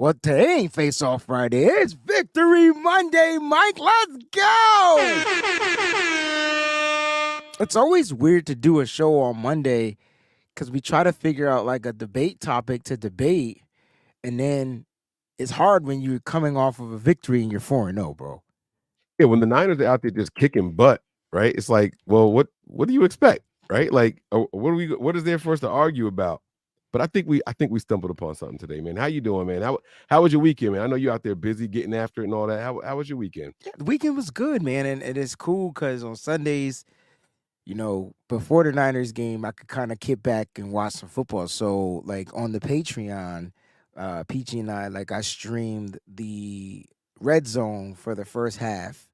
Well, today ain't Face Off Friday. It's Victory Monday, Mike. Let's go. It's always weird to do a show on Monday because we try to figure out like a debate topic to debate, and then it's hard when you're coming off of a victory and you're 4-0, bro. Yeah, when the Niners are out there just kicking butt, right? It's like, well, what do you expect, right? Like, what is there for us to argue about? But I think we stumbled upon something today, man. How you doing, man? How was your weekend, man? I know you're out there busy getting after it and all that. How was your weekend? Yeah, the weekend was good, man, and it's cool because on Sundays, before the Niners game, I could kind of kick back and watch some football. So, like on the Patreon, Peachy and I streamed the red zone for the first half.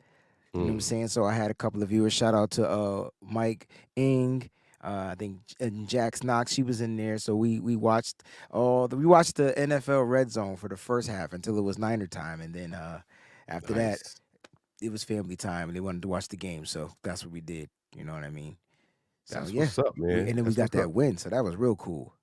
You know what I'm saying? So I had a couple of viewers. Shout out to Mike Ing. I think and Jax Knox, she was in there. So we watched the NFL red zone for the first half until it was Niner time, and then after that Nice. it was family time, and they wanted to watch the game. So that's what we did. You know what I mean? So That's yeah, what's up, man. and then we That's got what's up. that win. So that was real cool.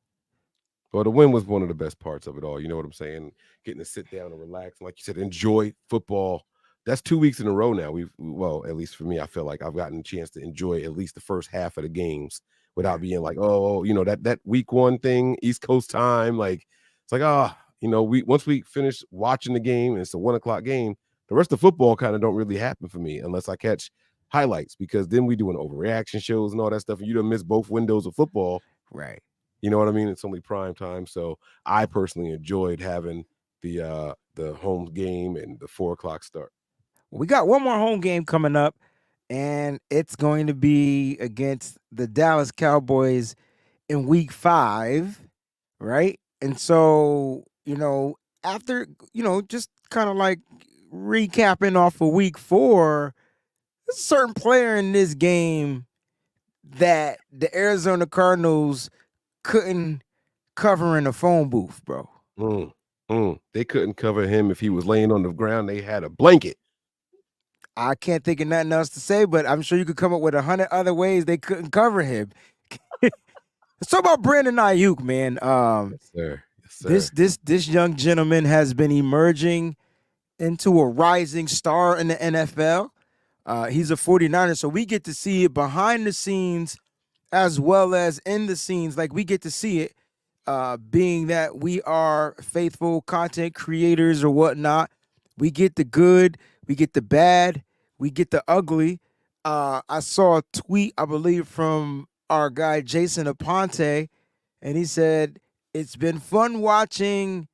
Well, the win was one of the best parts of it all. You know what I'm saying? Getting to sit down and relax, and like you said, enjoy football. That's 2 weeks in a row now. Well, at least for me, I feel like I've gotten a chance to enjoy at least the first half of the games without being like, oh, that week one thing, East Coast time. Like it's like, we once we finish watching the game and it's a 1 o'clock game, the rest of football kind of don't really happen for me unless I catch highlights, because then we doing overreaction shows and all that stuff, and you don't miss both windows of football. Right. You know what I mean? It's only prime time. So I personally enjoyed having the home game and the 4 o'clock start. Well, we got one more home game coming up, and it's going to be against the Dallas Cowboys in week 5, right? And so, after, just kind of like recapping off of week 4, there's a certain player in this game that the Arizona Cardinals couldn't cover in a phone booth, bro. They couldn't cover him if he was laying on the ground. They had a blanket. I can't think of nothing else to say, but I'm sure you could come up with 100 other ways they couldn't cover him. Let's talk about Brandon Aiyuk, man. Yes, sir. Yes, sir. This young gentleman has been emerging into a rising star in the NFL. He's a 49er, so we get to see it behind the scenes as well as in the scenes. Like, we get to see it, being that we are faithful content creators or whatnot. We get the good, we get the bad, we get the ugly. I saw a tweet, I believe, from our guy Jason Aponte, and he said, "It's been fun watching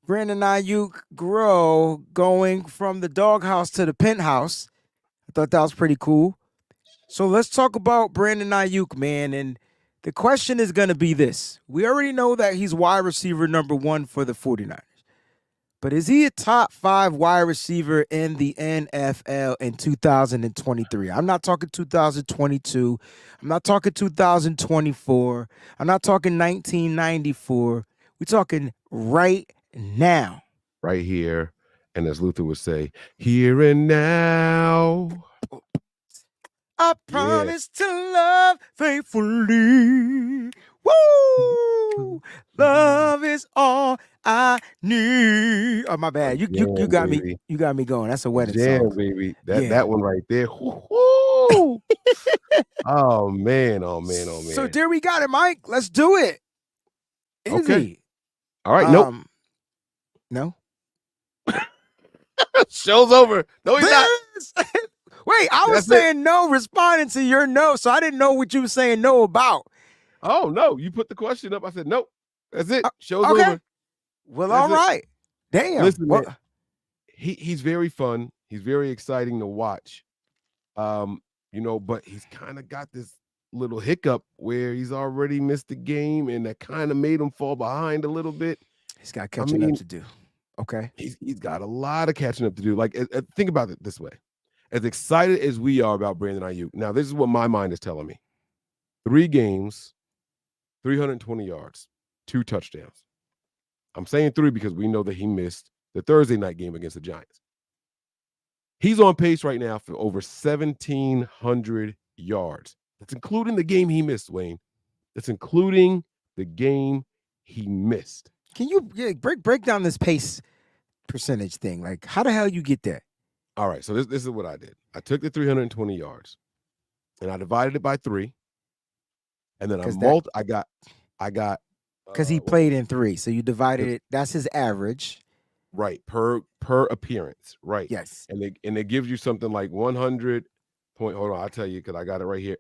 Brandon Aiyuk grow, going from the doghouse to the penthouse." I thought that was pretty cool. So let's talk about Brandon Aiyuk, man. And the question is going to be this. We already know that he's wide receiver number 1 for the 49ers. But is he a top 5 wide receiver in the NFL in 2023? I'm not talking 2022. I'm not talking 2024. I'm not talking 1994. We're talking right now. Right here. And as Luther would say, here and now. I promise to love faithfully. Woo! Love is all I need. Oh, my bad. You got baby. me. You got me going. That's a wedding Jam, song, baby. That one right there. Oh man. Oh man. Oh man. So there we got it, Mike. Let's do it. Is okay. he? All right. Nope. No. Show's over. No, he's not. Wait, I was saying no, responding to your no, so I didn't know what you were saying no about. Oh, no. You put the question up. I said, nope. That's it. Show's over. Well, all right. Damn. Listen, man, he's very fun. He's very exciting to watch. But he's kind of got this little hiccup where he's already missed the game, and that kind of made him fall behind a little bit. He's got catching up to do. Okay. He's got a lot of catching up to do. Like, think about it this way. As excited as we are about Brandon Aiyuk, now this is what my mind is telling me. 3 games, 320 yards, 2 touchdowns. I'm saying 3 because we know that he missed the Thursday night game against the Giants. He's on pace right now for over 1,700 yards. That's including the game he missed, Wayne. That's including the game he missed. Can you break down this pace percentage thing? Like, how the hell you get that? All right, so this is what I did. I took the 320 yards, and I divided it by 3, and then Because I got he what played was in 3, so you divided 'cause it. That's his average. right, per appearance, right, Yes. and it gives you something like 100 point. Hold on, I'll tell you because I got it right here.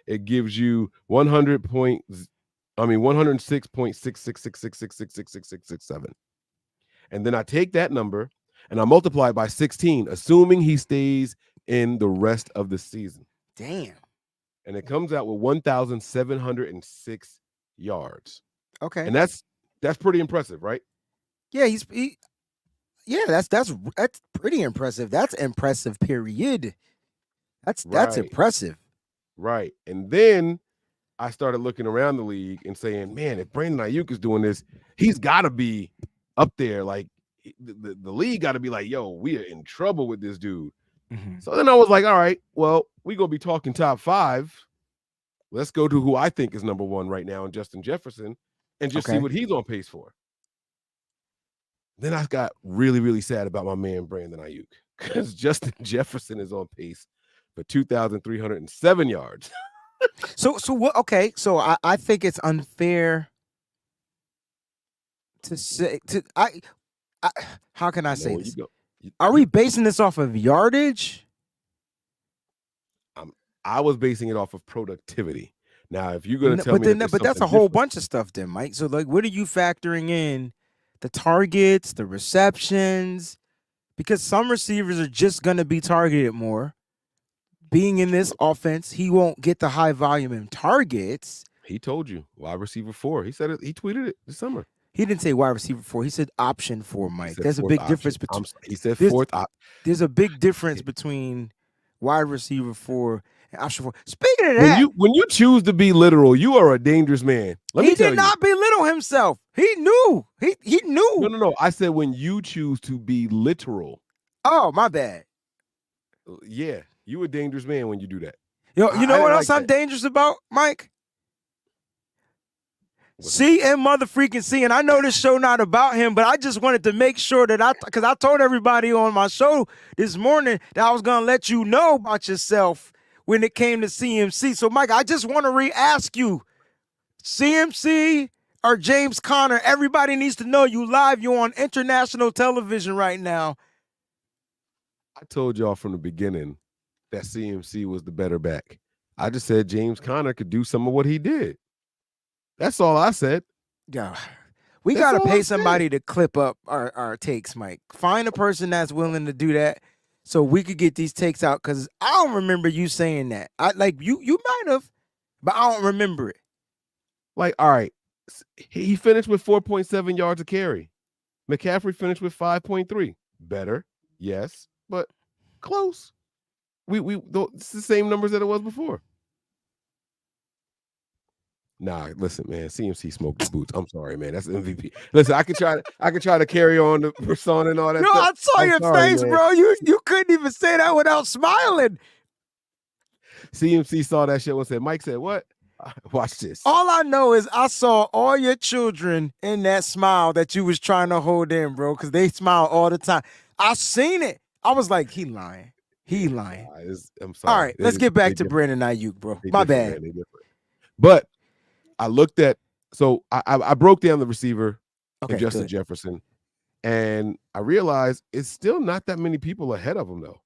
It gives you 106.666666666667, and then I take that number and I multiply it by 16, assuming he stays in the rest of the season. Damn. And it comes out with 1,706 yards. Okay. And that's pretty impressive, right? Yeah, that's pretty impressive. That's impressive, period. That's Right, impressive. right. And then I started looking around the league and saying, man, if Brandon Aiyuk is doing this, he's got to be up there. Like the league got to be like, yo, we are in trouble with this dude. Mm-hmm. So then I was like, all right, well, we're going to be talking top 5. Let's go to who I think is number 1 right now, and Justin Jefferson, and just see what he's on pace for. Then I got really, really sad about my man Brandon Aiyuk, because Justin Jefferson is on pace for 2,307 yards. So what? Okay, so I think it's unfair to say how can I say this? Are we basing this off of yardage? I was basing it off of productivity. Now, if you're going to tell me, but that's a whole bunch of stuff, then, Mike. So, like, what are you factoring in? The targets, the receptions, because some receivers are just going to be targeted more. Being in this offense, he won't get the high volume in targets. He told you wide receiver 4. He said it. He tweeted it this summer. He didn't say wide receiver 4. He said option 4, Mike. There's a big difference between. He said fourth option. There's a big difference between wide receiver 4 and option 4. Speaking of that, when you choose to be literal, you are a dangerous man. He did not belittle himself. He knew. He knew. No. I said when you choose to be literal. Oh, my bad. Yeah, you a dangerous man when you do that. Yo, you know what else I'm dangerous about, Mike? C and motherfreaking C, and I know this show not about him, but I just wanted to make sure that because I told everybody on my show this morning that I was gonna let you know about yourself when it came to CMC. So, Mike, I just want to re-ask you, CMC or James Conner? Everybody needs to know you live. You're on international television right now. I told y'all from the beginning that CMC was the better back. I just said James Conner could do some of what he did. That's all I said. Yeah. We got to pay somebody to clip up our takes, Mike. Find a person that's willing to do that so we could get these takes out, because I don't remember you saying that. You might have, but I don't remember it. Like, all right, he finished with 4.7 yards a carry. McCaffrey finished with 5.3. Better, yes, but close. It's the same numbers that it was before. Nah, listen, man. CMC smoked the boots. I'm sorry, man. That's MVP. Listen, I could try to carry on the persona and all that. No, stuff. I saw your face, man. Bro. You couldn't even say that without smiling. CMC saw that shit and said, Mike said, what? Watch this. All I know is I saw all your children in that smile that you was trying to hold in, bro, because they smile all the time. I seen it. I was like, he lying. He lying. I'm sorry. All right, let's get back to Brandon Aiyuk, bro. My bad. But I looked at, so I broke down the receiver and Justin Jefferson, and I realized it's still not that many people ahead of him, though.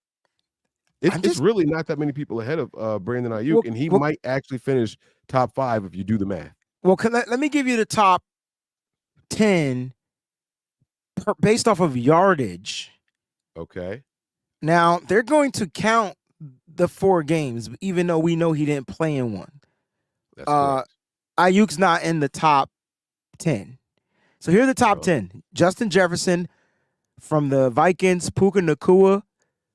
It's really not that many people ahead of Brandon Aiyuk, and he might actually finish top 5 if you do the math. Well, let me give you the top 10 based off of yardage. Okay. Now, they're going to count the 4 games, even though we know he didn't play in one. That's correct. Ayuk's not in the top 10. So here are the top 10. Justin Jefferson from the Vikings, Puka Nacua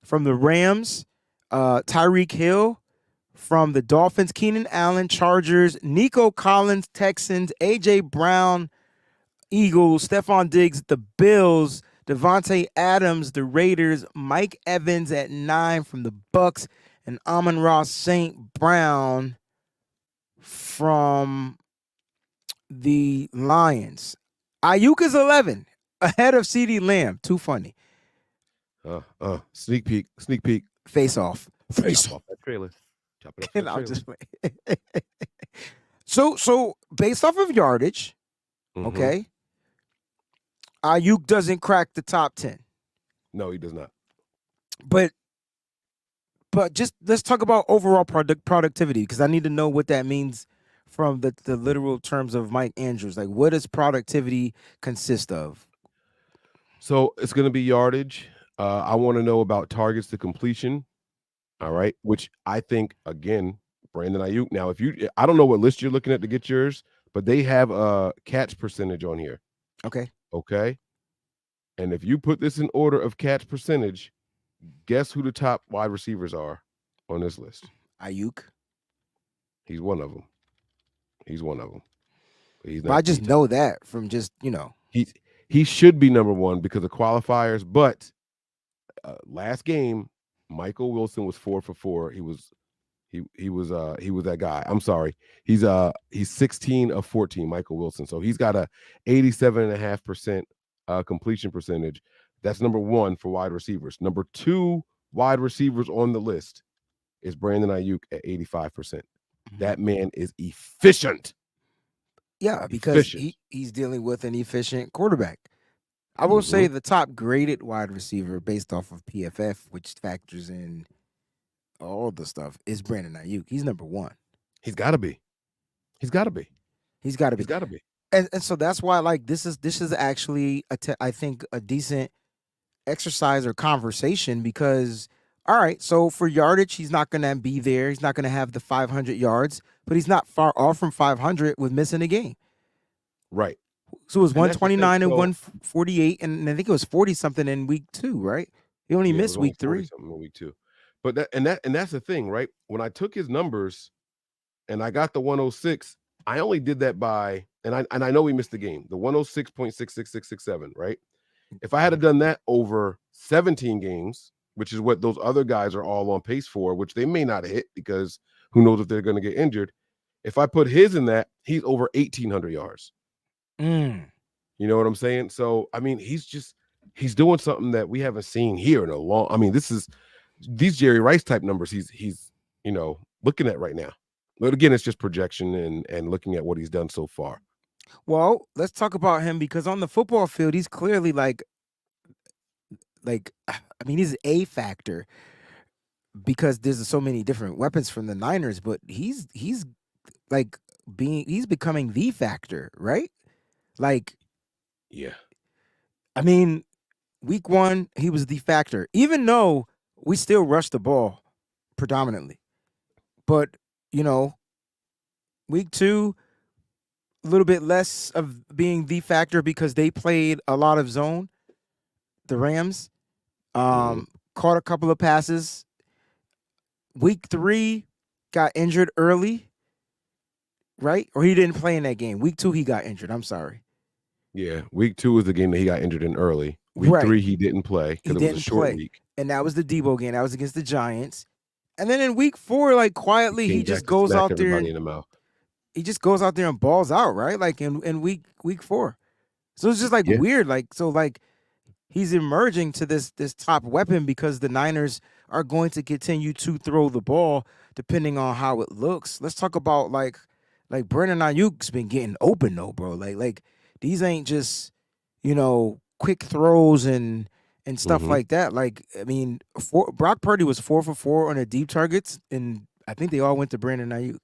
from the Rams, Tyreek Hill from the Dolphins, Keenan Allen, Chargers, Nico Collins, Texans, A.J. Brown, Eagles, Stephon Diggs, the Bills, Devontae Adams, the Raiders, Mike Evans at 9 from the Bucks, and Amon-Ra St. Brown from the Lions. Aiyuk is 11, ahead of CeeDee Lamb. Too funny. Sneak peek. Sneak peek. Face off. Face Chop off. off that trailer. Chop it off And that I'm trailer. just playing. So based off of yardage, Mm-hmm. okay, Ayuk doesn't crack the top 10. No, he does not. But just let's talk about overall productivity, because I need to know what that means from the literal terms of Mike Andrews. Like, what does productivity consist of? So it's going to be yardage. I want to know about targets to completion. All right, which I think again, Brandon Aiyuk. Now, I don't know what list you're looking at to get yours, but they have a catch percentage on here. Okay. Okay, and if you put this in order of catch percentage, guess who the top wide receivers are on this list? Ayuk. He's one of them. He's one of them. He's But I not just the top. know that from just, He should be number one because of qualifiers. But last game, Michael Wilson was 4 for 4. He was that guy. I'm sorry. He's 16 of 14, Michael Wilson. So he's got a 87.5% completion percentage. That's number one for wide receivers. Number two wide receivers on the list is Brandon Aiyuk at 85%. That man is efficient. yeah, because Efficient. he's dealing with an efficient quarterback. I will say the top graded wide receiver based off of PFF, which factors in all the stuff, is Brandon Aiyuk. He's number one. He's got to be. He's got to be. He's got to He's be. got to be. And so that's why, like, this is actually I think a decent exercise or conversation, because all right, so for yardage he's not going to be there. He's not going to have the 500 yards, but he's not far off from 500 with missing a game. Right. So it was And that's the thing. 129 and So 148, and I think it was 40 something in week 2, right? He only yeah, it missed was only week 40 3. something in week 2. But that's the thing, right? When I took his numbers and I got the 106, I only did that by and I know we missed the game, the 106.66667, right? If I had done that over 17 games, which is what those other guys are all on pace for, which they may not hit because who knows if they're going to get injured. If I put his in that, he's over 1,800 yards. You know what I'm saying? So, I mean, he's doing something that we haven't seen here in a long. I mean, these Jerry Rice type numbers he's looking at right now. But again, it's just projection and looking at what he's done so far. Well, let's talk about him, because on the football field he's clearly like I mean, he's a factor because there's so many different weapons from the Niners, but he's like he's becoming the factor, right? Like, yeah. I mean, week 1 he was the factor, even though we still rushed the ball predominantly. But, week 2, a little bit less of being the factor because they played a lot of zone. The Rams caught a couple of passes. Week 3 got injured early, right? Or he didn't play in that game. Week 2 he got injured. I'm sorry. Yeah, week 2 was the game that he got injured in early. Week 3 he didn't play because it was a short week. And that was the Deebo game. That was against the Giants. And then in week 4, like, quietly he just goes out there in the mouth. He just goes out there and balls out, right? Like in week 4. So it's just like weird. Like he's emerging to this top weapon because the Niners are going to continue to throw the ball depending on how it looks. Let's talk about like Brandon Aiyuk's been getting open though, bro. Like these ain't just, quick throws and stuff like that. Like, I mean, Brock Purdy was 4 for 4 on the deep targets, and I think they all went to Brandon Aiyuk.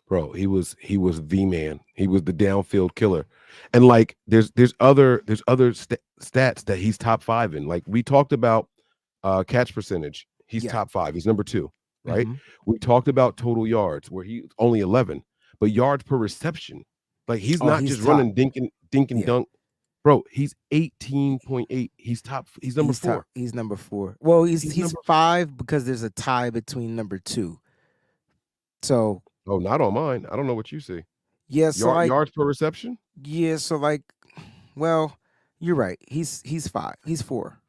Bro, he was the man. He was the downfield killer. And like there's other stats that he's top 5 in. Like we talked about catch percentage. He's top 5. He's number 2, right? We talked about total yards where he's only 11, but yards per reception. Like he's not just top. Running dink and dunk. Bro, he's 18.8. He's number 4. He's number 4. Well, he's 5 because there's a tie between number 2. So not on mine. I don't know what you see. Yeah, so yards per reception? Yeah, so well, you're right. He's 5. He's 4.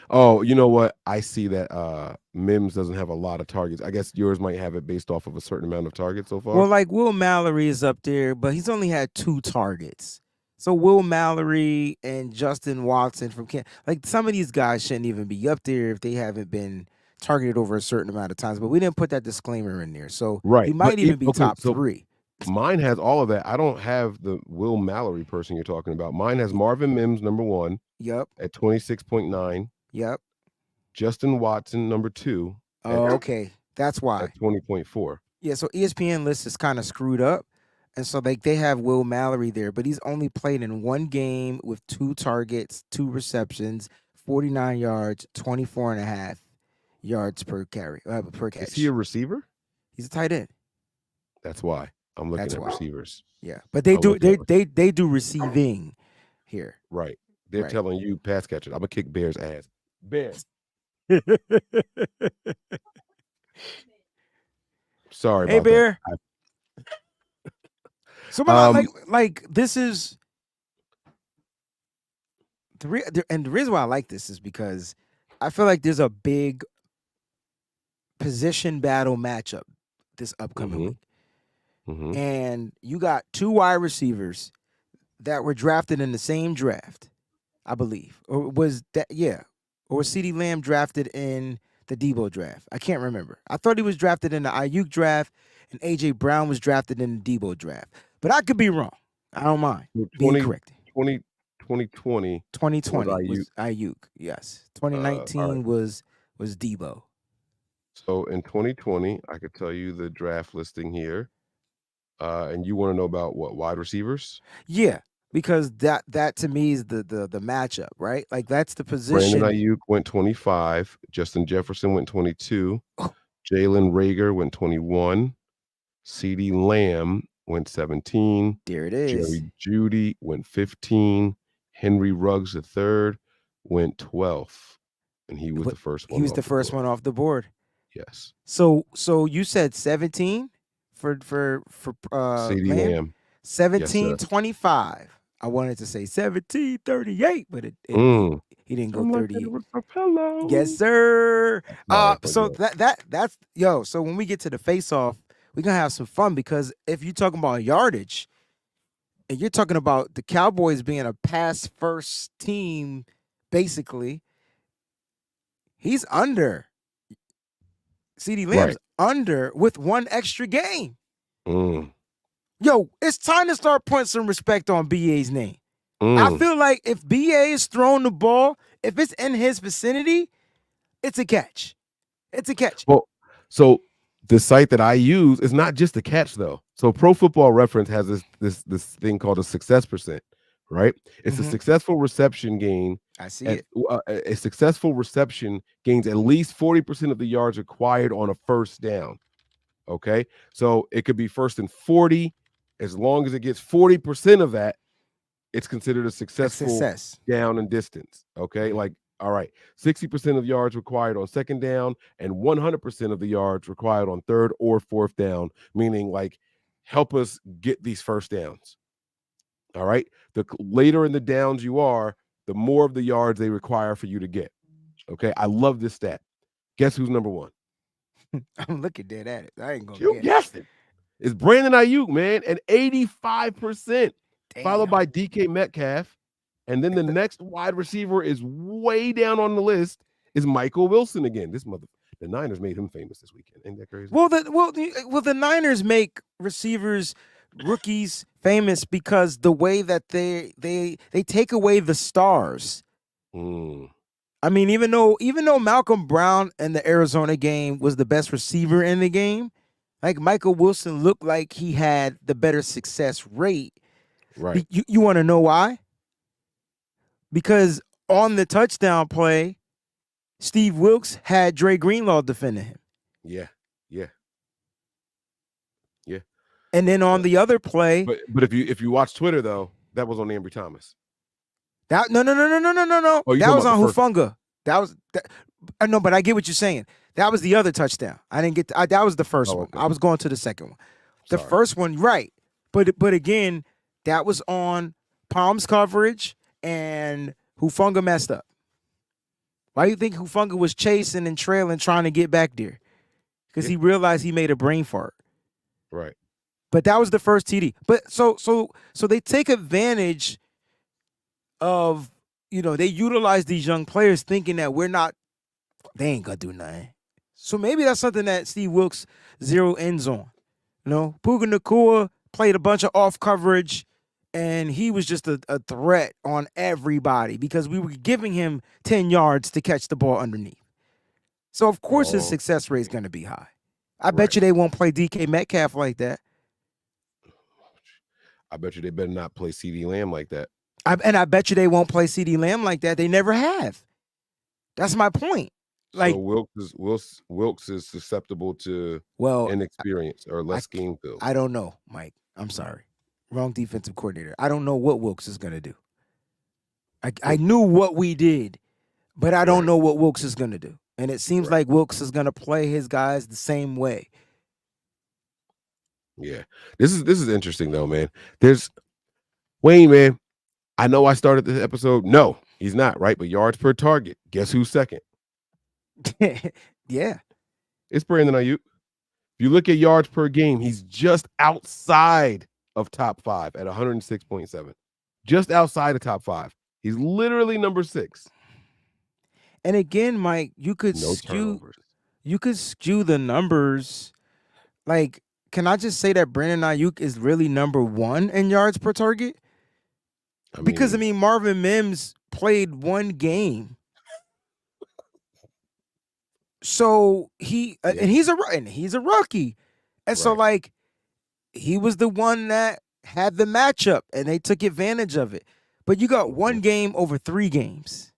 Oh, you know what? I see that Mims doesn't have a lot of targets. I guess yours might have it based off of a certain amount of targets so far. Well, like Will Mallory is up there, but he's only had 2 targets. So Will Mallory and Justin Watson from like some of these guys shouldn't even be up there if they haven't been targeted over a certain amount of times. But we didn't put that disclaimer in there, so he Right. But might even be okay, top so 3. mine has all of that. I don't have the Will Mallory person you're talking about. Mine has Marvin Mims number 1 Yep. at 26.9. Yep. Justin Watson number 2 Oh, okay. That's why. at 20.4. Yeah. So ESPN list is kind of screwed up, and so they have Will Mallory there, but he's only played in one game with 2 targets, 2 receptions, 49 yards, 24 and a half yards per carry per catch. Is he a receiver? He's a tight end. That's why I'm looking That's at why. receivers. Yeah, but they I'm do looking they do receiving here. Right. They're Right. telling you pass catcher. I'm gonna kick Bears ass. Bears. Sorry Hey about Bear. that. So like this is and the reason why I like this is because I feel like there's a big position battle matchup this upcoming week. Mhm. And you got 2 wide receivers that were drafted in the same draft, I believe. Or was that Or was CeeDee Lamb drafted in the Deebo draft? I can't remember. I thought he was drafted in the Aiyuk draft and AJ Brown was drafted in the Deebo draft. But I could be wrong. I don't mind being corrected. 2020 2020 was was Aiyuk. Yes. all 2019 right. was Deebo. So in 2020, I could tell you the draft listing here. And you want to know about what wide receivers? Yeah, because that to me is the matchup, right? Like that's the Brandon position. Aiyuk went 25. Justin Jefferson went 22. Oh, Jalen Rager went 21. CeeDee Lamb went 17. there it is. Jerry Judy went 15. Henry Ruggs III went 12. And he was But the first he one was off the the first board. one off the board. Yes. So you said 17 for CeeDee Lamb? Lamb. Yes, sir. 1725. I wanted to say 1738, but he didn't go I'm like 38. Edward Capello. Yes, sir. Sorry, but So yeah. that's so when we get to the face off, we're gonna have some fun because if you're talking about yardage and you're talking about the Cowboys being a pass first team, basically, he's under. CeeDee Lamb's Right. under with 1 extra game. Mm. Yo, it's time to start putting some respect on BA's name. I Mm. feel like if BA is throwing the ball, if it's in his vicinity, it's a catch. It's a catch. Well, so the site that I use is not just a catch though. So Pro Football Reference has this thing called a success percent, right? It's a successful reception gain. I see it. A successful reception gains at least 40% of the yards required on a first down. Okay, so it could be 1st and 40. As long as it gets 40% of that, it's considered a successful down and distance. Okay, like all right, 60% of yards required on 2nd down and 100% of the yards required on 3rd or 4th down, meaning like help us get these first downs. All right, the later in the downs you are, the more of the yards they require for you to get. Okay, I love this stat. Guess who's number 1? I'm looking dead at it. I ain't gonna You guessed it. It's Brandon Aiyuk, man, at 85%, followed by DK Metcalf. And then the next wide receiver is way down on the list is Michael Wilson again. The Niners made him famous this weekend. Ain't that crazy? Well, the Niners make receivers, rookies famous because the way that they take away the stars. I mean, even though Malcolm Brown in the Arizona game was the best receiver in the game, like Michael Wilson looked like he had the better success rate. Right. You want to know why? Because on the touchdown play, Steve Wilkes had Dre Greenlaw defending him. Yeah. And then on the other play, but if you watch Twitter though, that was on Ambry Thomas. No. Oh, that was on Hufanga. No, but I get what you're saying. That was the other touchdown. I didn't get that was the first one. I was going to the second one. The first one, right. But again, that was on Palms coverage and Hufanga messed up. Why do you think Hufanga was chasing and trailing trying to get back there? Because he realized he made a brain fart. Right. But that was the first TD. But so they take advantage of, they utilize these young players thinking that they ain't gonna do nothing. So maybe that's something that Steve Wilks ends on. Puka Nacua played a bunch of off coverage, and he was just a threat on everybody because we were giving him 10 yards to catch the ball underneath. So, of course, his success rate is going to be high. I bet you they won't play DK Metcalf like that. I bet you they better not play CeeDee Lamb like that. And I bet you they won't play CeeDee Lamb like that. They never have. That's my point. Like, so Wilks is susceptible to inexperience or less game build. I don't know, Mike. I'm sorry. Wrong defensive coordinator. I don't know what Wilks is going to do. I knew what we did, but I don't know what Wilks is going to do. And it seems like Wilks is going to play his guys the same way. Yeah. This is interesting, though, man. There's Wayne, man. I know I started this episode. No, he's not, right? But yards per target. Guess who's second? Yeah. It's Brandon Aiyuk. If you look at yards per game, he's just outside of top 5 at 106.7. Just outside of top 5. He's literally number 6. And again, Mike, you could skew the numbers. Like, can I just say that Brandon Aiyuk is really number 1 in yards per target? Because Marvin Mims played one game. So and he's a rookie. And so like he was the one that had the matchup and they took advantage of it. But you got one game over 3 games.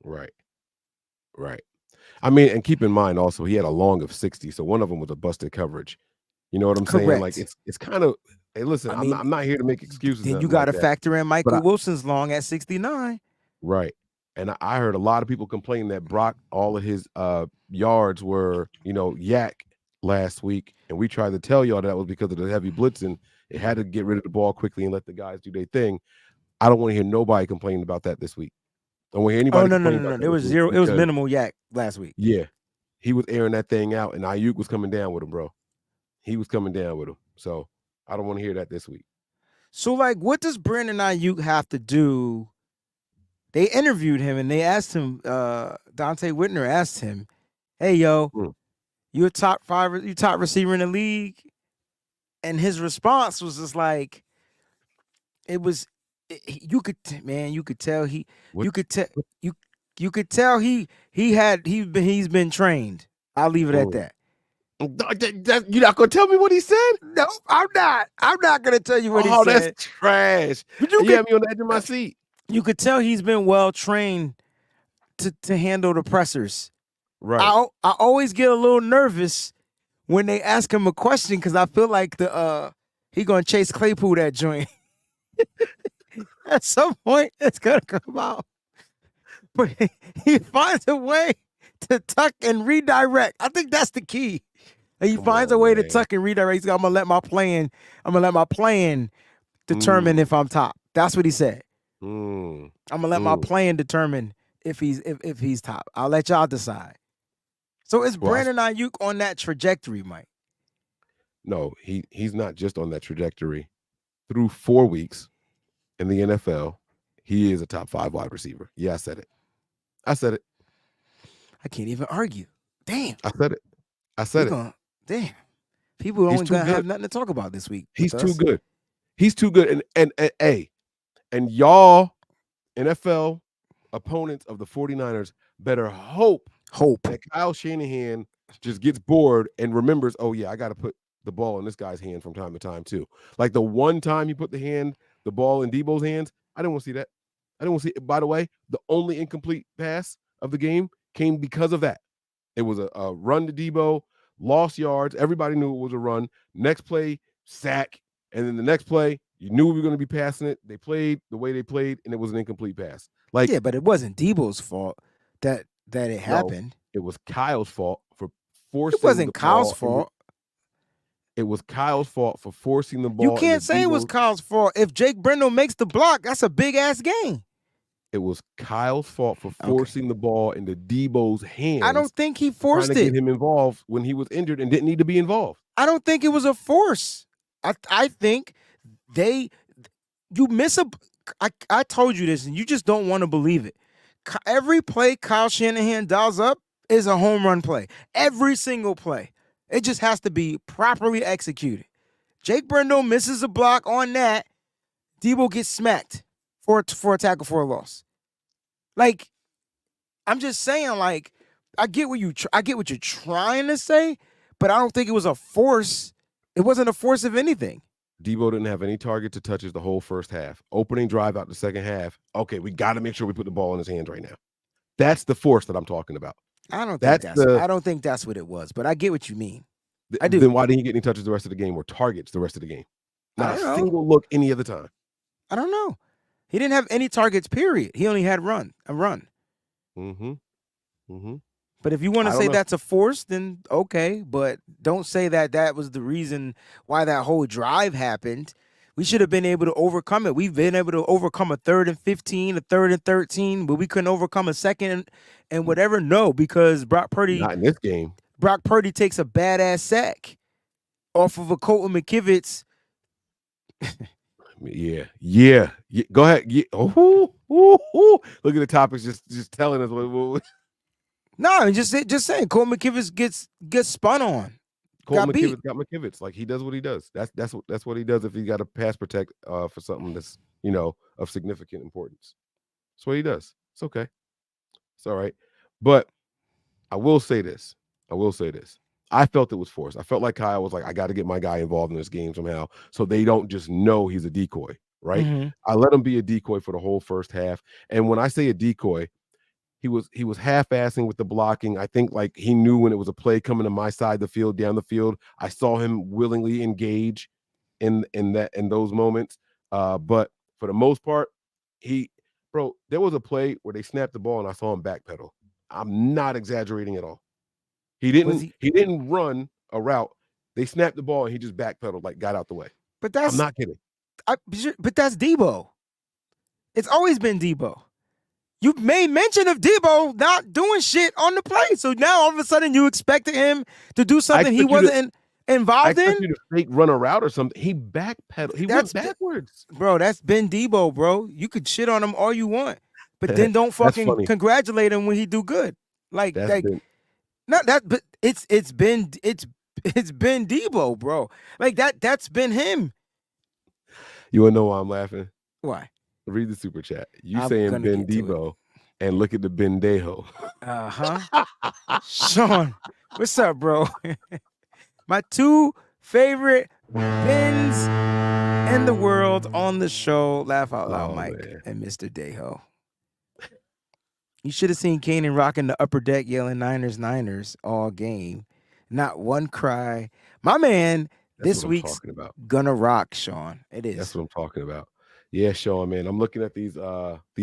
Right. And keep in mind also he had a long of 60, so one of them was a busted coverage. You know what I'm saying? Like it's kind of, hey, listen, I'm not here to make excuses. Then you got to factor in Michael Wilson's long at 69. Right. And I heard a lot of people complain that Brock, all of his yards were, yak last week. And we tried to tell y'all that was because of the heavy blitzing. It had to get rid of the ball quickly and let the guys do their thing. I don't want to hear nobody complaining about that this week. Don't want to hear anybody. Oh, no. There was zero. It was minimal yak last week. Yeah. He was airing that thing out, and Aiyuk was coming down with him, bro. He was coming down with him. So I don't want to hear that this week. So, like, what does Brandon Aiyuk have to do? They interviewed him, and they asked him, Dante Whitner asked him, hey, yo, you a top receiver in the league? And his response was just like, you could tell he's been trained. I'll leave it at that. You're not gonna tell me what he said? No, I'm not. I'm not gonna tell you what he said. Oh, that's trash. You had me on the edge of my seat. You could tell he's been well trained to handle the pressers. Right. I always get a little nervous when they ask him a question because I feel like he gonna chase Claypool that joint. At some point, it's gonna come out. But he finds a way to tuck and redirect. I think that's the key. He finds a way to tuck and redirect. He's like, I'm gonna let my plan determine if I'm top. That's what he said. I'm gonna let my plan determine if he's top. I'll let y'all decide. So is Brandon Aiyuk on that trajectory, Mike? No, he's not just on that trajectory. Through 4 weeks in the NFL, he is a top 5 wide receiver. Yeah, I said it. I can't even argue. Damn. I said it. Damn. People only gonna have nothing to talk about this week. He's too good. He's too good. And y'all NFL opponents of the 49ers better hope that Kyle Shanahan just gets bored and remembers, oh yeah, I got to put the ball in this guy's hand from time to time too. Like the one time he put the ball in Deebo's hands, I didn't want to see that. I didn't want to see it. By the way, the only incomplete pass of the game came because of that. It was a run to Deebo, lost yards. Everybody knew it was a run. Next play, sack. And then the next play, you knew we were going to be passing it. They played the way they played, and it was an incomplete pass. Like, yeah, but it wasn't Deebo's fault that it happened. It was Kyle's fault for forcing. It wasn't Kyle's fault. It was Kyle's fault for forcing the ball. You can't say it was Kyle's fault. If Jake Brendel makes the block, that's a big ass game. It was Kyle's fault for forcing the ball into Deebo's hands. I don't think he forced trying to get him involved when he was injured and didn't need to be involved. I don't think it was a force. I think you miss I told you this, and you just don't want to believe it. Every play Kyle Shanahan dials up is a home run play. Every single play. It just has to be properly executed. Jake Brendel misses a block on that. Deebo gets smacked for a tackle for a loss. Like, I'm just saying, like, I get what you're trying to say, but I don't think it was a force. It wasn't a force of anything. Deebo didn't have any target to touches the whole first half. Opening drive out the second half. Okay, we got to make sure we put the ball in his hands right now. That's the force that I'm talking about. I don't think that's what it was, but I get what you mean. I do. Then why didn't he get any touches the rest of the game or targets the rest of the game? Not a single look any other time. I don't know. He didn't have any targets, period. He only had a run. Mm-hmm. Mm-hmm. But if you want to say that's a force, then okay. But don't say that was the reason why that whole drive happened. We should have been able to overcome it. We've been able to overcome a 3rd and 15, a 3rd and 13, but we couldn't overcome a 2nd and whatever. No, because Brock Purdy. Not in this game. Brock Purdy takes a badass sack off of a Colton McKivitz. Yeah. Go ahead. Yeah. Look at the topics. Just telling us what. No, just saying. Colton McKivitz gets spun on. Colton McKivitz got McKivitz. Like, he does what he does. That's what he does if he got to pass protect for something that's of significant importance. That's what he does. It's okay. It's all right. But I will say this. I felt it was forced. I felt like Kyle was like, I got to get my guy involved in this game somehow, so they don't just know he's a decoy, right? Mm-hmm. I let him be a decoy for the whole first half. And when I say a decoy, he was half-assing with the blocking. I think like he knew when it was a play coming to my side of the field, down the field. I saw him willingly engage in those moments. But for the most part, there was a play where they snapped the ball and I saw him backpedal. I'm not exaggerating at all. He didn't run a route. They snapped the ball and he just backpedaled, like got out the way. But I'm not kidding. But that's Deebo. It's always been Deebo. You made mention of Deebo not doing shit on the play. So now all of a sudden you expected him to do something he wasn't involved in? I expect you to fake run a route or something. He backpedaled. He went backwards. Bro, that's been Deebo, bro. You could shit on him all you want. But then don't fucking congratulate him when he do good. But it's been Deebo, bro. Like that's been him. You wanna know why I'm laughing? Why? Read the super chat. You saying Ben Deebo and look at the Bendejo. Sean, what's up, bro? My 2 favorite Bens in the world on the show. Laugh out loud, Mike, man. And Mr. Dejo. You should have seen Kanan rocking the upper deck yelling Niners all game. Not one cry. My man, this week's gonna rock, Sean. It is. That's what I'm talking about. Yeah, Sean, man. I'm looking at these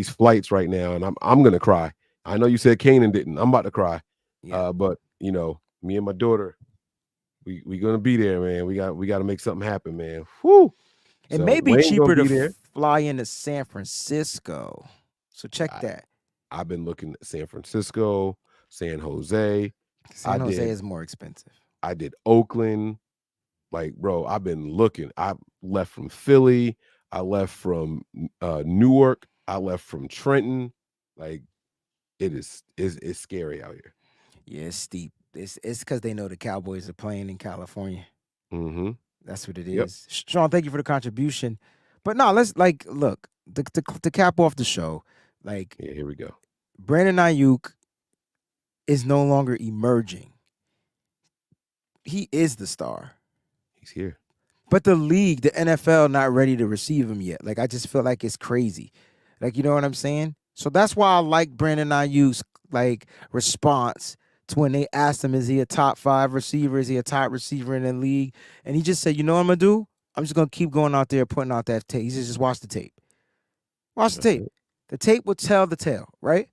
flights right now, and I'm gonna cry. I know you said Kanan didn't. I'm about to cry. Yeah. But me and my daughter, we gonna be there, man. We got to make something happen, man. Whoo! It may be cheaper to fly into San Francisco. So check that. I've been looking at San Francisco, San Jose. San Jose is more expensive. I did Oakland. Like, bro, I've been looking. I left from Philly. I left from Newark. I left from Trenton. Like, it's scary out here. Yeah, it's steep. It's because they know the Cowboys are playing in California. Mm-hmm. That's what it is. Yep. Sean, thank you for the contribution. But no, let's look to cap off the show. Yeah, here we go. Brandon Aiyuk is no longer emerging. He is the star. He's here. But the league, the NFL, not ready to receive him yet. I just feel like it's crazy. You know what I'm saying? So that's why I like Brandon Aiyuk's response to when they asked him, is he a top 5 receiver? Is he a top receiver in the league? And he just said, you know what I'm going to do? I'm just going to keep going out there putting out that tape. He said, just watch the tape. Watch the tape. The tape will tell the tale, right?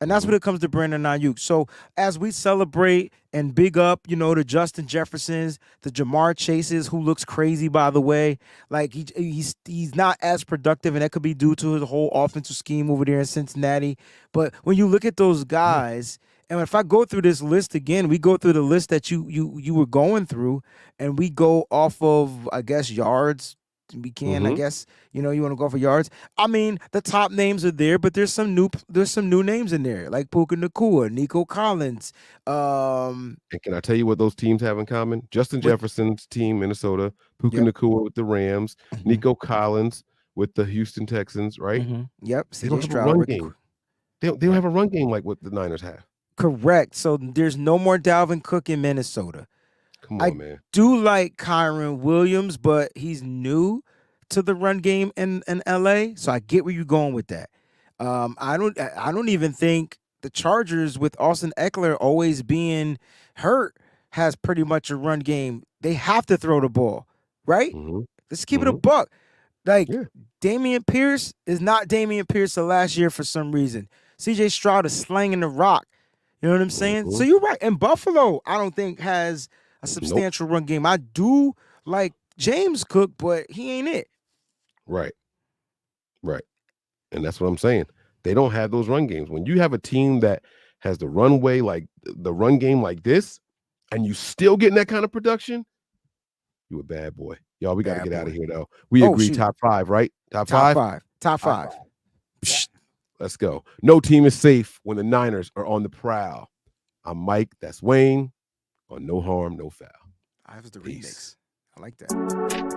And that's when it comes to Brandon Aiyuk. So as we celebrate and big up, the Justin Jeffersons, the Jamar Chases, who looks crazy, by the way. He's not as productive, and that could be due to the whole offensive scheme over there in Cincinnati. But when you look at those guys, and if I go through this list again, we go through the list that you were going through, and we go off of, I guess, yards we can, I guess, you want to go for yards. I mean, the top names are there, but there's some new names in there, like Puka Nacua, Nico Collins. And can I tell you what those teams have in common? Justin With Jefferson's team, Minnesota, Puka Yep. Nacua with the Rams, Nico Collins with the Houston Texans, right? Yep. They don't CJ have a Stroud, run Ricky. game. They don't have a run game like what the Niners have. Correct. So there's no more Dalvin Cook in Minnesota. Come I on, man. do like Kyron Williams, but he's new to the run game in LA. So I get where you're going with that. I don't even think the Chargers with Austin Eckler always being hurt has pretty much a run game. They have to throw the ball, right? Let's keep it a buck. Like Yeah. Damian Pierce is not Damian Pierce of last year for some reason. CJ Stroud is slanging the rock. You know what I'm saying? So you're right. And Buffalo, I don't think has a substantial run game. I do like James Cook, but he ain't it. Right. And that's what I'm saying. They don't have those run games. When you have a team that has the run game like this, and you still getting that kind of production, you a bad boy. Y'all, we got to get out of here, though. We agree shoot. top 5, right? Top Top five? five. Let's go. No team is safe when the Niners are on the prowl. I'm Mike. That's Wayne on No Harm, No Foul. I have the Peace. remix. I like that.